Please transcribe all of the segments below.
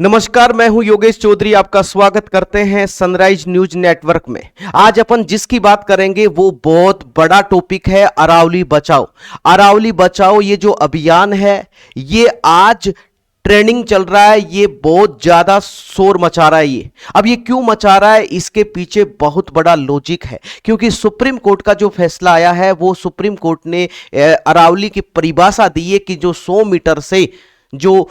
नमस्कार, मैं हूं योगेश चौधरी। आपका स्वागत करते हैं सनराइज न्यूज नेटवर्क में। आज अपन जिसकी बात करेंगे वो बहुत बड़ा टॉपिक है, अरावली बचाओ। अरावली बचाओ ये जो अभियान है ये आज ट्रेंडिंग चल रहा है, ये बहुत ज्यादा शोर मचा रहा है। ये अब ये क्यों मचा रहा है, इसके पीछे बहुत बड़ा लॉजिक है, क्योंकि सुप्रीम कोर्ट का जो फैसला आया है वो सुप्रीम कोर्ट ने अरावली की परिभाषा दी है कि जो 100 मीटर से जो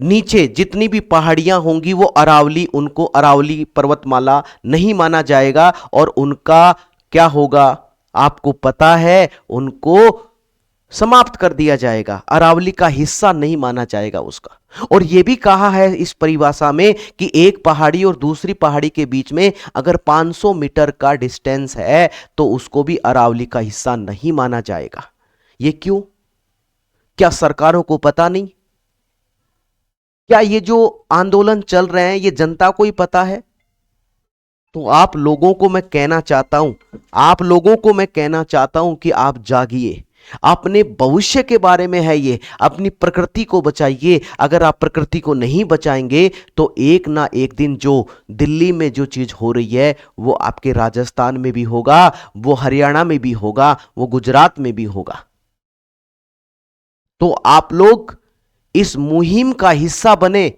नीचे जितनी भी पहाड़ियां होंगी वो अरावली, उनको अरावली पर्वतमाला नहीं माना जाएगा और उनका क्या होगा आपको पता है, उनको समाप्त कर दिया जाएगा, अरावली का हिस्सा नहीं माना जाएगा उसका। और यह भी कहा है इस परिभाषा में कि एक पहाड़ी और दूसरी पहाड़ी के बीच में अगर 500 मीटर का डिस्टेंस है तो उसको भी अरावली का हिस्सा नहीं माना जाएगा। ये क्यों? क्या सरकारों को पता नहीं? क्या ये जो आंदोलन चल रहे हैं ये जनता को ही पता है? तो आप लोगों को मैं कहना चाहता हूं कि आप जागिए, अपने भविष्य के बारे में है ये, अपनी प्रकृति को बचाइए। अगर आप प्रकृति को नहीं बचाएंगे तो एक ना एक दिन जो दिल्ली में जो चीज हो रही है वो आपके राजस्थान में भी होगा, वो हरियाणा में भी होगा, वो गुजरात में भी होगा। तो आप लोग इस मुहिम का हिस्सा बने।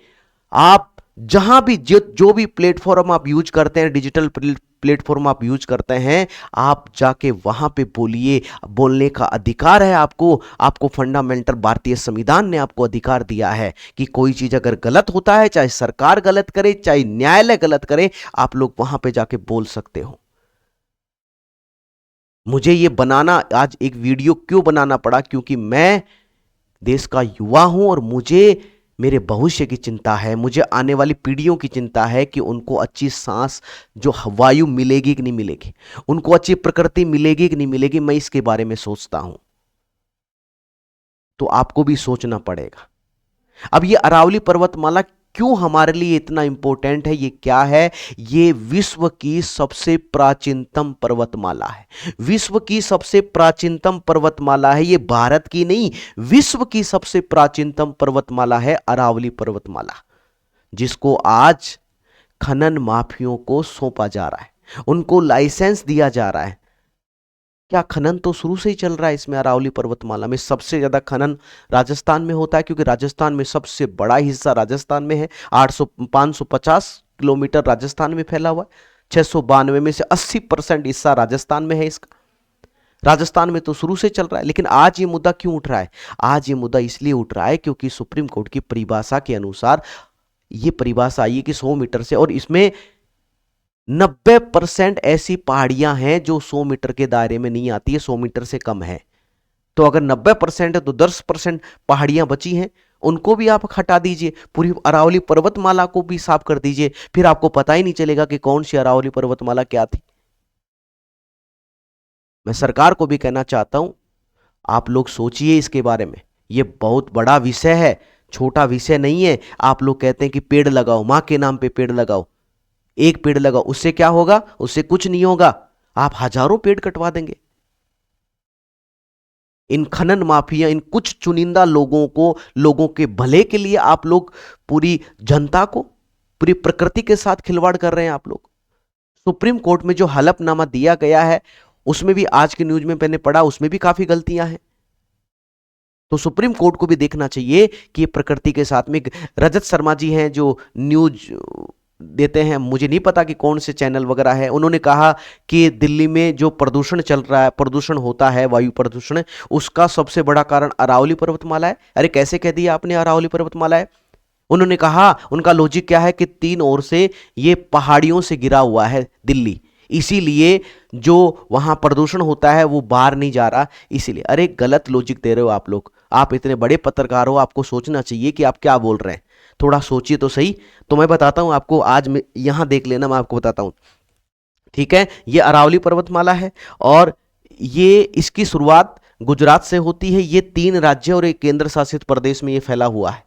आप जहां भी जो भी प्लेटफॉर्म आप यूज करते हैं, डिजिटल प्लेटफॉर्म आप यूज करते हैं, आप जाके वहां पे बोलिए। बोलने का अधिकार है आपको फंडामेंटल भारतीय संविधान ने आपको अधिकार दिया है कि कोई चीज अगर गलत होता है, चाहे सरकार गलत करे, चाहे न्यायालय गलत करे, आप लोग वहां पे जाके बोल सकते हो। मुझे ये बनाना, आज एक वीडियो क्यों बनाना पड़ा, क्योंकि मैं देश का युवा हूं और मुझे मेरे भविष्य की चिंता है, मुझे आने वाली पीढ़ियों की चिंता है कि उनको अच्छी सांस जो वायु मिलेगी कि नहीं मिलेगी, उनको अच्छी प्रकृति मिलेगी कि नहीं मिलेगी, मैं इसके बारे में सोचता हूं। तो आपको भी सोचना पड़ेगा। अब ये अरावली पर्वतमाला क्यों हमारे लिए इतना इंपॉर्टेंट है, ये क्या है? ये विश्व की सबसे प्राचीनतम पर्वतमाला है। विश्व की सबसे प्राचीनतम पर्वतमाला है ये, भारत की नहीं, विश्व की सबसे प्राचीनतम पर्वतमाला है अरावली पर्वतमाला, जिसको आज खनन माफियों को सौंपा जा रहा है, उनको लाइसेंस दिया जा रहा है। क्या खनन तो शुरू से ही चल रहा है इसमें। अरावली पर्वतमाला में सबसे ज्यादा खनन राजस्थान में होता है, क्योंकि राजस्थान में सबसे बड़ा हिस्सा राजस्थान में है। 550 किलोमीटर राजस्थान में फैला हुआ है। 692 में से 80% हिस्सा राजस्थान में है इसका। राजस्थान में तो शुरू से चल रहा है। लेकिन आज ये मुद्दा क्यों उठ रहा है? आज ये मुद्दा इसलिए उठ रहा है क्योंकि सुप्रीम कोर्ट की परिभाषा के अनुसार ये परिभाषा आई है कि 100 मीटर से, और इसमें 90% ऐसी पहाड़ियां हैं जो 100 मीटर के दायरे में नहीं आती है, 100 मीटर से कम है। तो अगर 90% है तो 10% पहाड़ियां बची हैं, उनको भी आप हटा दीजिए, पूरी अरावली पर्वतमाला को भी साफ कर दीजिए, फिर आपको पता ही नहीं चलेगा कि कौन सी अरावली पर्वतमाला क्या थी। मैं सरकार को भी कहना चाहता हूं, आप लोग सोचिए इसके बारे में। यह बहुत बड़ा विषय है, छोटा विषय नहीं है। आप लोग कहते हैं कि पेड़ लगाओ, मां के नाम पे पेड़ लगाओ, एक पेड़ लगाओ, उससे क्या होगा? उससे कुछ नहीं होगा, आप हजारों पेड़ कटवा देंगे। इन खनन माफिया, इन कुछ चुनिंदा लोगों के भले के लिए आप लोग पूरी जनता को, पूरी प्रकृति के साथ खिलवाड़ कर रहे हैं आप लोग। सुप्रीम कोर्ट में जो हलफनामा दिया गया है उसमें भी, आज के न्यूज में मैंने पढ़ा, उसमें भी काफी गलतियां हैं। तो सुप्रीम कोर्ट को भी देखना चाहिए कि ये प्रकृति के साथ में। रजत शर्मा जी हैं जो न्यूज देते हैं, मुझे नहीं पता कि कौन से चैनल वगैरह है, उन्होंने कहा कि दिल्ली में जो प्रदूषण चल रहा है, प्रदूषण होता है, वायु प्रदूषण, उसका सबसे बड़ा कारण अरावली पर्वतमाला है। अरे कैसे कह दिया आपने अरावली पर्वतमाला है? उन्होंने कहा, उनका लॉजिक क्या है कि 3 ओर से ये पहाड़ियों से घिरा हुआ है दिल्ली, इसीलिए जो वहां प्रदूषण होता है वो बाहर नहीं जा रहा, इसीलिए। अरे गलत लॉजिक दे रहे हो आप लोग। आप इतने बड़े पत्रकार हो, आपको सोचना चाहिए कि आप क्या बोल रहे हैं, थोड़ा सोचिए तो सही। तो मैं बताता हूं आपको, आज मैं यहां देख लेना, मैं आपको बताता हूं, ठीक है? ये अरावली पर्वतमाला है और ये इसकी शुरुआत गुजरात से होती है। ये 3 राज्य और एक केंद्र शासित प्रदेश में ये फैला हुआ है।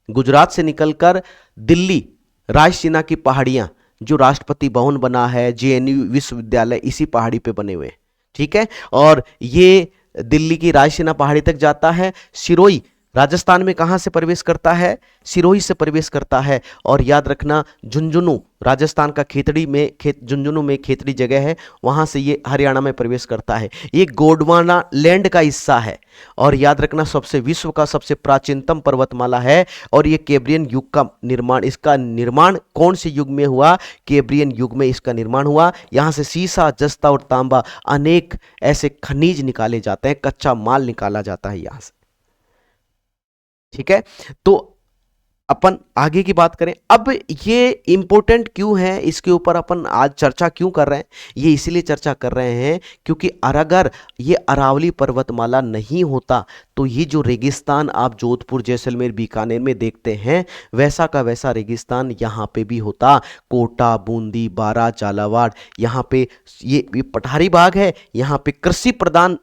गुजरात से निकलकर दिल्ली, रायसीना की पहाड़ियां, जो राष्ट्रपति भवन बना है, जेएनयू विश्वविद्यालय इसी पहाड़ी पे बने हुए, ठीक है? और ये दिल्ली की रायसीना पहाड़ी तक जाता है। सिरोही राजस्थान में कहां से प्रवेश करता है? सिरोही से प्रवेश करता है। और याद रखना झुंझुनू, राजस्थान का खेतड़ी में झुंझुनू में खेतड़ी जगह है, वहां से ये हरियाणा में प्रवेश करता है। ये गोंडवाना लैंड का हिस्सा है। और याद रखना सबसे विश्व का सबसे प्राचीनतम पर्वतमाला है। और ये कैम्ब्रियन युग का निर्माण, इसका निर्माण कौन से युग में हुआ? कैम्ब्रियन युग में इसका निर्माण हुआ। यहां से सीसा, जस्ता और तांबा अनेक ऐसे खनिज निकाले जाते हैं, कच्चा माल निकाला जाता है यहां से। ठीक है, तो अपन आगे की बात करें। अब ये इंपॉर्टेंट क्यों है, इसके ऊपर अपन आज चर्चा क्यों कर रहे हैं? ये इसीलिए चर्चा कर रहे हैं क्योंकि अगर ये अरावली पर्वतमाला नहीं होता तो ये जो रेगिस्तान आप जोधपुर, जैसलमेर, बीकानेर में देखते हैं, वैसा का वैसा रेगिस्तान यहाँ पे भी होता। कोटा, बूंदी, बारां, झालावाड़, यहाँ पे ये पठारी बाग है, यहाँ पे कृषि प्रधान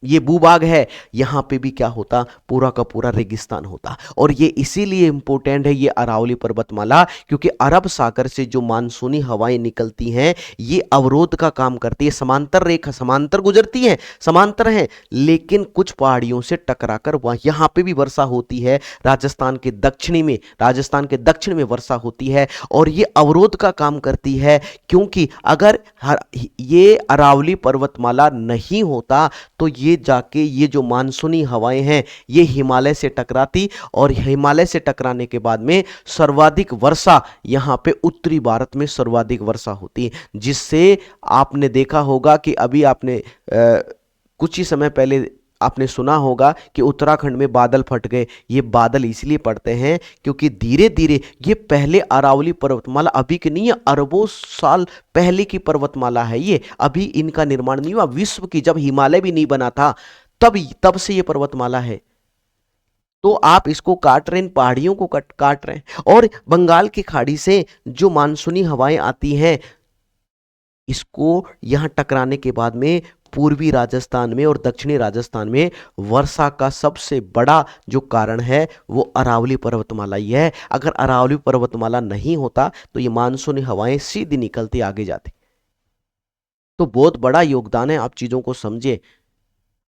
ये भूभाग है, यहां पे भी क्या होता? पूरा का पूरा रेगिस्तान होता। और ये इसीलिए इंपॉर्टेंट है ये अरावली पर्वतमाला, क्योंकि अरब सागर से जो मानसूनी हवाएं निकलती हैं ये अवरोध का काम करती है। समांतर रेखा, समांतर गुजरती है, समांतर है, लेकिन कुछ पहाड़ियों से टकराकर वहां यहां पे भी वर्षा होती है। राजस्थान के दक्षिण में वर्षा होती है और ये अवरोध का काम करती है। क्योंकि अगर ये अरावली पर्वतमाला नहीं होता तो ये जाके ये जो मानसूनी हवाएं हैं ये हिमालय से टकराती, और हिमालय से टकराने के बाद में सर्वाधिक वर्षा यहाँ पे उत्तरी भारत में सर्वाधिक वर्षा होती है। जिससे आपने देखा होगा कि अभी आपने कुछ ही समय पहले आपने सुना होगा कि उत्तराखंड में बादल फट गए। ये बादल इसलिए पड़ते हैं क्योंकि धीरे धीरे ये पहले अरावली पर्वतमाला अभी की नहीं है, अरबों साल पहले की पर्वतमाला है ये। अभी इनका निर्माण नहीं हुआ। विश्व की जब हिमालय भी नहीं बना था तब से ये पर्वतमाला है। तो आप इसको काट रहे हैं, इन पहाड़ियों को काट रहे हैं। और बंगाल की खाड़ी से जो मानसूनी हवाएं आती हैं इसको यहां टकराने के बाद में पूर्वी राजस्थान में और दक्षिणी राजस्थान में वर्षा का सबसे बड़ा जो कारण है वो अरावली पर्वतमाला ही है। अगर अरावली पर्वतमाला नहीं होता तो ये मानसूनी हवाएं सीधी निकलती आगे जाती। तो बहुत बड़ा योगदान है, आप चीजों को समझे।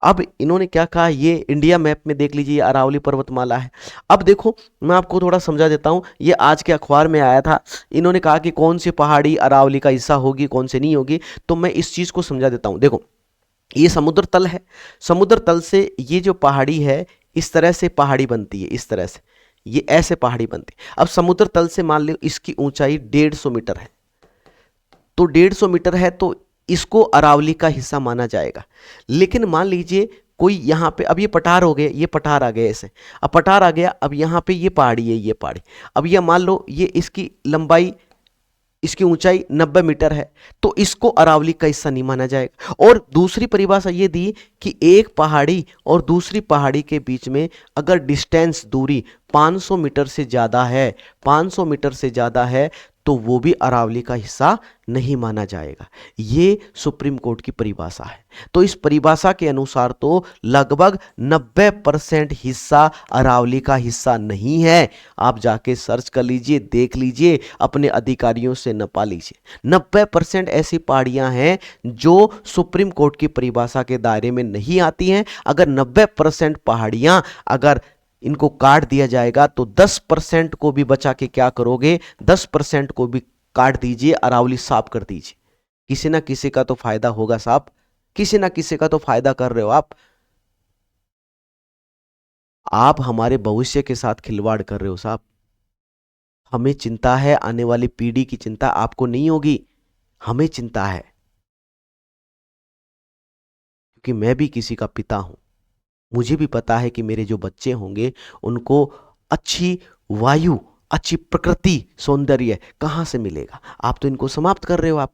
अब इन्होंने क्या कहा, ये इंडिया मैप में देख लीजिए, अरावली पर्वतमाला है। अब देखो मैं आपको थोड़ा समझा देता हूं, ये आज के अखबार में आया था। इन्होंने कहा कि कौन सी पहाड़ी अरावली का हिस्सा होगी, कौन से नहीं होगी। तो मैं इस चीज को समझा देता हूं। देखो ये समुद्र तल है, समुद्र तल से ये जो पहाड़ी है इस तरह से पहाड़ी बनती है, इस तरह से ये ऐसे पहाड़ी बनती है। अब समुद्र तल से मान लो इसकी ऊंचाई 150 मीटर है, तो 150 मीटर है तो इसको अरावली का हिस्सा माना जाएगा। लेकिन मान लीजिए कोई यहाँ पे, अब ये पठार हो गए, ये पठार आ गए ऐसे, अब पठार आ गया, अब यहाँ पे ये पहाड़ी है, ये पहाड़ी, अब ये मान लो ये इसकी लंबाई, इसकी ऊंचाई 90 मीटर है, तो इसको अरावली का हिस्सा नहीं माना जाएगा। और दूसरी परिभाषा ये दी कि एक पहाड़ी और दूसरी पहाड़ी के बीच में अगर डिस्टेंस, दूरी 500 मीटर से ज़्यादा है, 500 मीटर से ज़्यादा है तो वो भी अरावली का हिस्सा नहीं माना जाएगा। ये सुप्रीम कोर्ट की परिभाषा है। तो इस परिभाषा के अनुसार तो लगभग 90% हिस्सा अरावली का हिस्सा नहीं है। आप जाके सर्च कर लीजिए, देख लीजिए, अपने अधिकारियों से नपा लीजिए। 90% ऐसी पहाड़ियां हैं जो सुप्रीम कोर्ट की परिभाषा के दायरे में नहीं आती हैं। अगर 90% पहाड़ियां अगर इनको काट दिया जाएगा तो 10% को भी बचा के क्या करोगे? 10% को भी काट दीजिए, अरावली साफ कर दीजिए। किसी ना किसी का तो फायदा होगा साहब, किसी ना किसी का तो फायदा कर रहे हो आप हमारे भविष्य के साथ खिलवाड़ कर रहे हो साहब। हमें चिंता है, आने वाली पीढ़ी की चिंता आपको नहीं होगी, हमें चिंता है, क्योंकि मैं भी किसी का पिता हूं। मुझे भी पता है कि मेरे जो बच्चे होंगे उनको अच्छी वायु, अच्छी प्रकृति, सौंदर्य कहां से मिलेगा। आप तो इनको समाप्त कर रहे हो। आप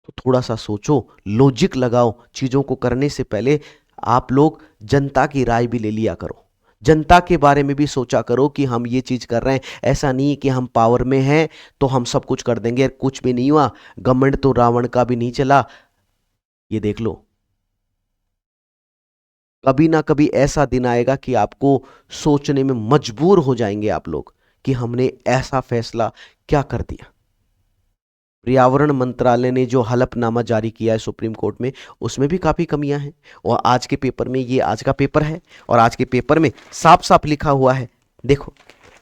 तो थोड़ा सा सोचो, लॉजिक लगाओ चीजों को करने से पहले। आप लोग जनता की राय भी ले लिया करो, जनता के बारे में भी सोचा करो कि हम ये चीज कर रहे हैं। ऐसा नहीं कि हम पावर में हैं तो हम सब कुछ कर देंगे, कुछ भी नहीं हुआ। गवर्नमेंट तो रावण का भी नहीं चला, ये देख लो। कभी ना कभी ऐसा दिन आएगा कि आपको सोचने में मजबूर हो जाएंगे आप लोग कि हमने ऐसा फैसला क्या कर दिया। पर्यावरण मंत्रालय ने जो हलफनामा जारी किया है सुप्रीम कोर्ट में, उसमें भी काफ़ी कमियां हैं। और आज के पेपर में, ये आज का पेपर है, और आज के पेपर में साफ साफ लिखा हुआ है, देखो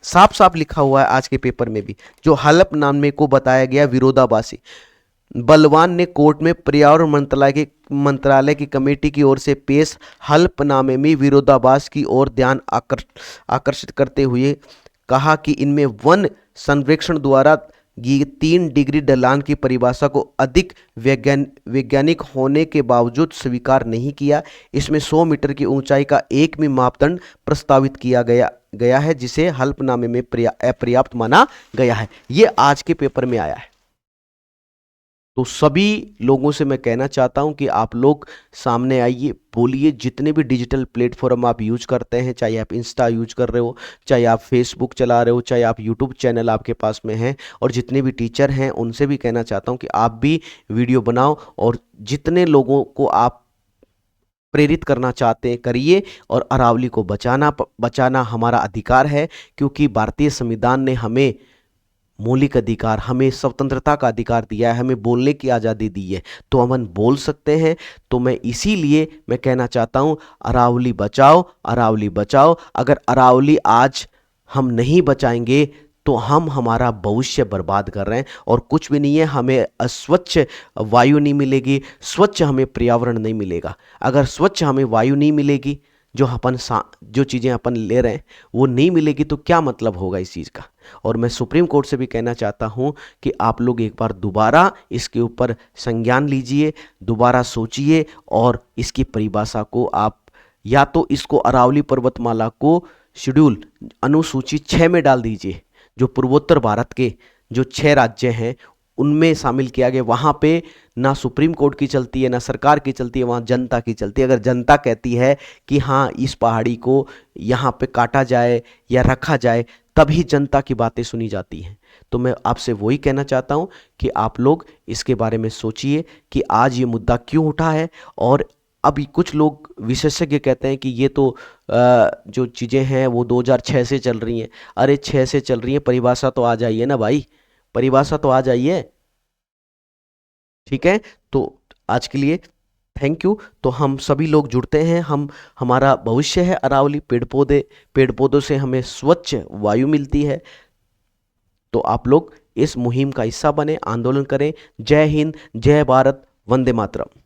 साफ साफ लिखा हुआ है आज के पेपर में भी, जो हलफनामे को बताया गया विरोधाभासी। बलवान ने कोर्ट में पर्यावरण मंत्रालय की कमेटी की ओर से पेश हलफनामे में विरोधाभास की ओर ध्यान आकर्षित करते हुए कहा कि इनमें वन संरक्षण द्वारा 3 डिग्री ढलान की परिभाषा को अधिक वैज्ञानिक होने के बावजूद स्वीकार नहीं किया। इसमें 100 मीटर की ऊंचाई का एक भी मापदंड प्रस्तावित किया गया है, जिसे हलफनामे में अपर्याप्त माना गया है। ये आज के पेपर में आया है। तो सभी लोगों से मैं कहना चाहता हूं कि आप लोग सामने आइए, बोलिए। जितने भी डिजिटल प्लेटफॉर्म आप यूज करते हैं, चाहे आप इंस्टा यूज कर रहे हो, चाहे आप फेसबुक चला रहे हो, चाहे आप यूट्यूब चैनल आपके पास में है, और जितने भी टीचर हैं उनसे भी कहना चाहता हूं कि आप भी वीडियो बनाओ, और जितने लोगों को आप प्रेरित करना चाहते हैं करिए। और अरावली को बचाना हमारा अधिकार है, क्योंकि भारतीय संविधान ने हमें मौलिक अधिकार, हमें स्वतंत्रता का अधिकार दिया है, हमें बोलने की आज़ादी दी है, तो हम बोल सकते हैं। तो मैं इसीलिए मैं कहना चाहता हूं, अरावली बचाओ, अरावली बचाओ। अगर अरावली आज हम नहीं बचाएंगे तो हम हमारा भविष्य बर्बाद कर रहे हैं, और कुछ भी नहीं है। हमें अस्वच्छ वायु नहीं मिलेगी, स्वच्छ हमें पर्यावरण नहीं मिलेगा। अगर स्वच्छ हमें वायु नहीं मिलेगी, जो चीज़ें अपन ले रहे हैं वो नहीं मिलेगी, तो क्या मतलब होगा इस चीज़ का। और मैं सुप्रीम कोर्ट से भी कहना चाहता हूं कि आप लोग एक बार दोबारा इसके ऊपर संज्ञान लीजिए, दोबारा सोचिए, और इसकी परिभाषा को आप या तो इसको अरावली पर्वतमाला को शेड्यूल अनुसूची 6 में डाल दीजिए, जो पूर्वोत्तर भारत के जो 6 राज्य हैं उनमें शामिल किया गया। वहाँ पे ना सुप्रीम कोर्ट की चलती है, ना सरकार की चलती है, वहाँ जनता की चलती है। अगर जनता कहती है कि हाँ इस पहाड़ी को यहाँ पे काटा जाए या रखा जाए, तभी जनता की बातें सुनी जाती हैं। तो मैं आपसे वही कहना चाहता हूँ कि आप लोग इसके बारे में सोचिए कि आज ये मुद्दा क्यों उठा है। और अभी कुछ लोग विशेषज्ञ कहते हैं कि ये तो जो चीज़ें हैं वो 2006 से चल रही हैं। अरे 6 से चल रही हैं, परिभाषा तो आ जाइए ना भाई, परिभाषा तो आ जाइए। ठीक है, तो आज के लिए थैंक यू। तो हम सभी लोग जुड़ते हैं, हमारा भविष्य है अरावली। पेड़ पौधों से हमें स्वच्छ वायु मिलती है। तो आप लोग इस मुहिम का हिस्सा बने, आंदोलन करें। जय हिंद, जय भारत, वंदे मातरम।